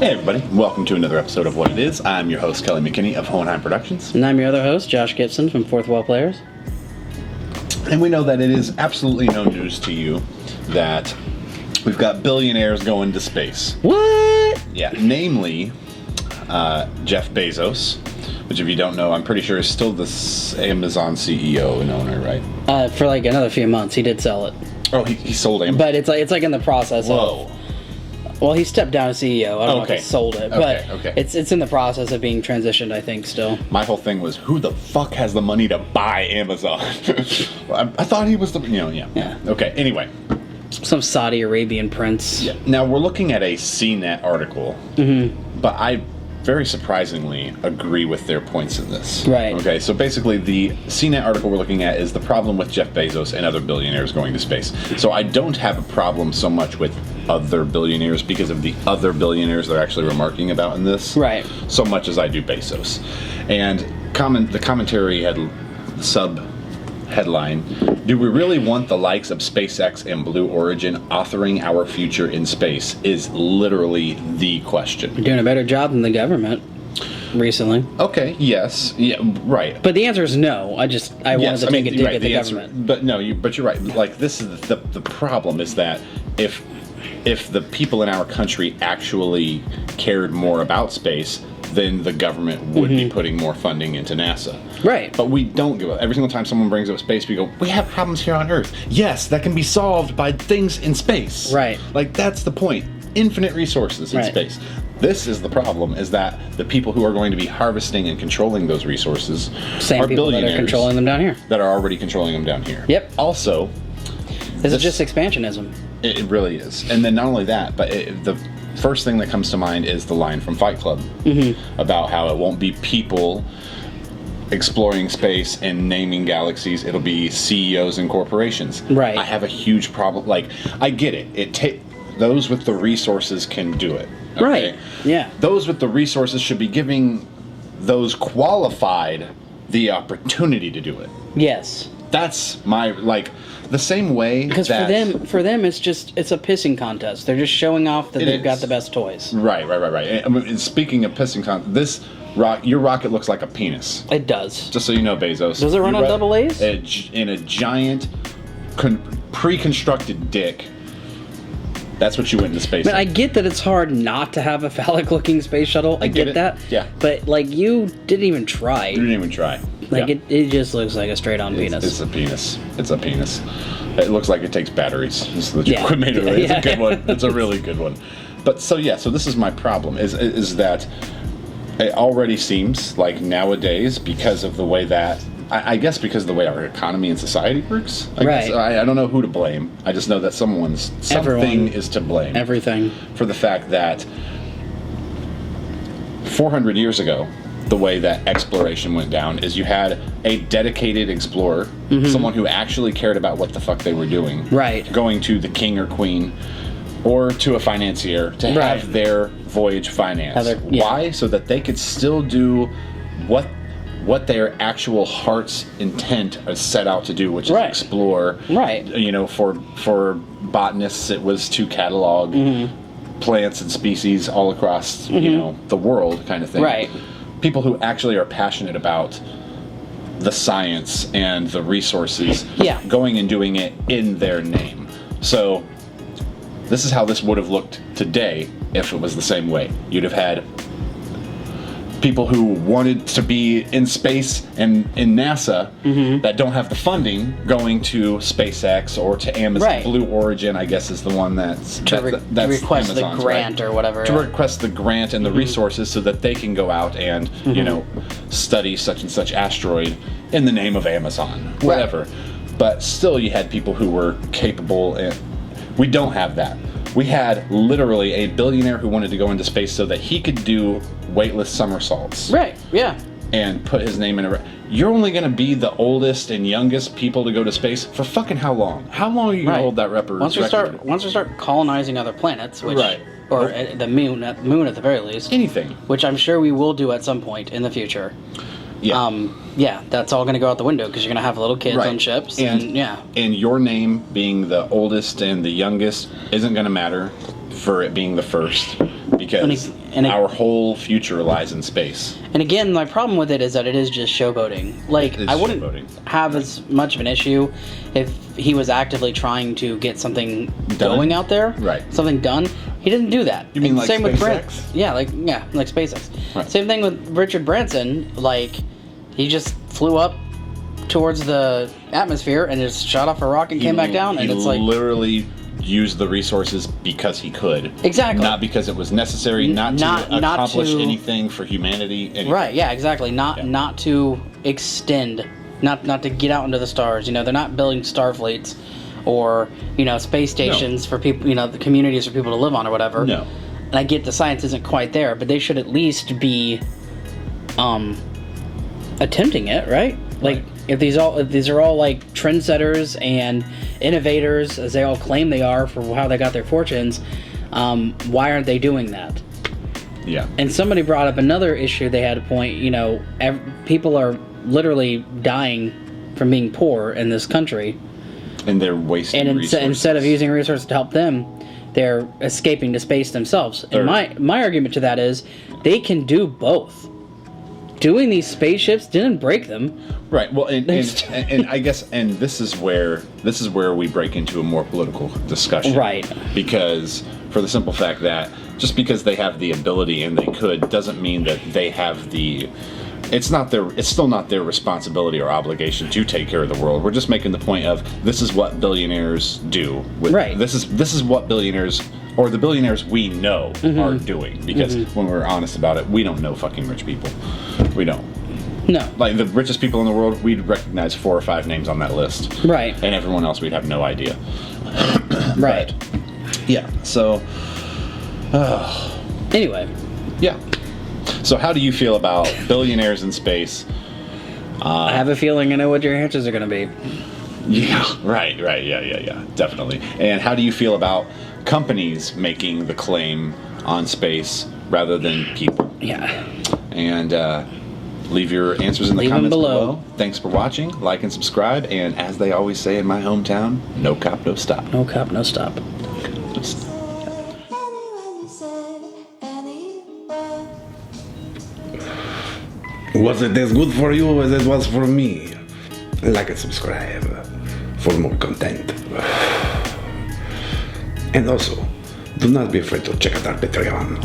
Hey everybody, welcome to another episode of What It Is. I'm your host, Kelly McKinney of Hohenheim Productions. And I'm your other host, Josh Gibson from Fourth Wall Players. And we know that it is absolutely no news to you that we've got billionaires going to space. What? Yeah, namely Jeff Bezos, which if you don't know, I'm pretty sure is still the Amazon CEO and owner, right? For like another few months, he did sell it. Oh, he sold Amazon. But it's like in the process Whoa. Well, he stepped down as CEO. I don't know if he sold it, but it's in the process of being transitioned, I think, still. My whole thing was, who the fuck has the money to buy Amazon? I thought he was the, yeah. Okay, anyway. Some Saudi Arabian prince. Yeah. Now, we're looking at a CNET article, but I very surprisingly agree with their points in this. Right. Okay, so basically the CNET article we're looking at is the problem with Jeff Bezos and other billionaires going to space. So I don't have a problem so much with other billionaires because of the other billionaires they're actually remarking about in this. Right. So much as I do Bezos. And the commentary had sub-headline, do we really want the likes of SpaceX and Blue Origin authoring our future in space is literally the question. We're doing a better job than the government recently. Okay, yes. Yeah, right. But the answer is no. I wanted to take a dig at the government. But no, but you're right. Like, this is the problem is that if the people in our country actually cared more about space, then the government would be putting more funding into NASA. Right. But we don't give up. Every single time someone brings up space, we go, we have problems here on Earth. Yes, that can be solved by things in space. Right. Like, that's the point. Infinite resources in space. This is the problem, is that the people who are going to be harvesting and controlling those resources Same are people that billionaires are controlling them down here. that are already controlling them down here. Yep. Also, This is just expansionism. it really is. And then not only that, but the first thing that comes to mind is the line from Fight Club about how it won't be people exploring space and naming galaxies. It'll be CEOs and corporations. Right. I have a huge problem. Like, I get it. Those with the resources can do it. Okay? Right. Yeah. Those with the resources should be giving those qualified the opportunity to do it. Yes. That's my, like, the same way because for them it's a pissing contest. They're just showing off that they've got the best toys. Right. And speaking of pissing contest, your rocket looks like a penis. It does. Just so you know, Bezos. Does it run on double A's? In a giant pre-constructed dick. That's what you went into space. I get that it's hard not to have a phallic-looking space shuttle. I get that. Yeah. But, like, you didn't even try. You didn't even try. Like, it just looks like a straight-on penis. It's a penis. It's a penis. It looks like it takes batteries. It's the equipment. It's a good one. It's a really good one. But, so this is my problem, is that it already seems like nowadays, because of the way that, I guess because of the way our economy and society works. I don't know who to blame. I just know that something is to blame. Everything. For the fact that 400 years ago, the way that exploration went down is you had a dedicated explorer, someone who actually cared about what the fuck they were doing. Right. Going to the king or queen or to a financier to have their voyage financed. Why? So that they could still do what their actual heart's intent is set out to do, which is explore. Right. You know, for botanists, it was to catalog plants and species all across the world, kind of thing. Right. People who actually are passionate about the science and the resources, going and doing it in their name. So this is how this would have looked today if it was the same way. You'd have had people who wanted to be in space and in NASA that don't have the funding going to SpaceX or to Amazon. Right. Blue Origin, I guess, is the one that's request Amazon's, the grant or whatever. To request the grant and the resources so that they can go out and study such and such asteroid in the name of Amazon, whatever. But still, you had people who were capable, and we don't have that. We had literally a billionaire who wanted to go into space so that he could do weightless somersaults. Right, yeah. And put his name in a... You're only going to be the oldest and youngest people to go to space for fucking how long? How long are you going to hold that record? Once we start colonizing other planets, which... Or the moon at the very least. Anything. Which I'm sure we will do at some point in the future. Yeah. That's all going to go out the window because you're going to have little kids on ships. And your name being the oldest and the youngest isn't going to matter for it being the first, because our whole future lies in space. And again, my problem with it is that it is just showboating. Like, I wouldn't have as much of an issue if he was actively trying to get something going out there, something done. He didn't do that. You mean like same SpaceX? With like SpaceX. Right. Same thing with Richard Branson. Like, he just flew up towards the atmosphere and just shot off a rocket and came back down, and it's like literally used the resources because he could. Exactly. Not because it was necessary, not to accomplish anything for humanity. Anything. Right, yeah, exactly. Not to extend, not to get out into the stars. You know, they're not building starfleets or, you know, space stations for people, you know, the communities for people to live on or whatever. No. And I get the science isn't quite there, but they should at least be attempting it, right? Like, if these are all like trendsetters and innovators, as they all claim they are for how they got their fortunes, why aren't they doing that? Yeah. And somebody brought up another issue. They had a point. You know, people are literally dying from being poor in this country, and they're wasting resources. And instead of using resources to help them, they're escaping to space themselves. And my argument to that is, they can do both. Doing these spaceships didn't break them. Right. Well, and I guess, and this is where we break into a more political discussion. Right. Because for the simple fact that just because they have the ability and they could doesn't mean that they have the. It's still not their responsibility or obligation to take care of the world. We're just making the point of this is what billionaires do. Right. This is what billionaires, or the billionaires we know, are doing. Because when we're honest about it, we don't know fucking rich people. We don't. No. Like, the richest people in the world, we'd recognize 4 or 5 names on that list. Right. And everyone else, we'd have no idea. Right. But, yeah. So. Anyway. Yeah. So how do you feel about billionaires in space? I have a feeling I know what your answers are going to be. Yeah, right, yeah, definitely. And how do you feel about companies making the claim on space rather than people? Yeah. And leave your answers in the comments below. Thanks for watching. Like and subscribe. And as they always say in my hometown, no cop, no stop. No cop, no stop. Was it as good for you as it was for me? Like and subscribe for more content. And also, do not be afraid to check out our Patreon.